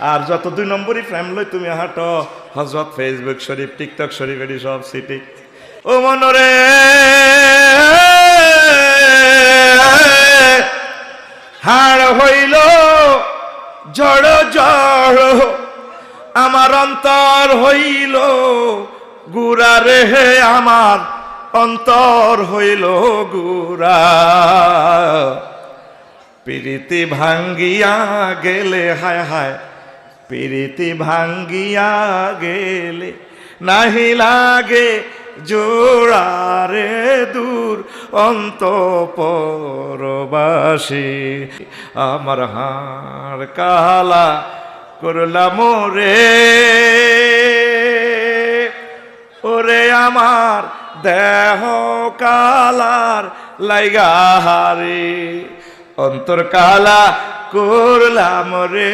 আর যত 2 নম্বরই প্রেম লই তুমি হাঁটো হযরত ফেসবুক শরীফ টিকটক শরীফ এডি সব সিটি ও মনরে হাড় হইল জড় জড় আমার অন্তর হইল গুড়া রে আমার অন্তর হইল গুড়া প্রীতি ভাঙ্গিয়া গেলে হায় হায় প্রীতি ভাঙ্গিয়া গেলে নাহি লাগে জোড়ারে দূর অন্তঃপুরবাসী আমার হাড় কালা করলাম রে ওরে আমার দেহ কালার লাইগা হারে অন্তর কালা করলাম রে।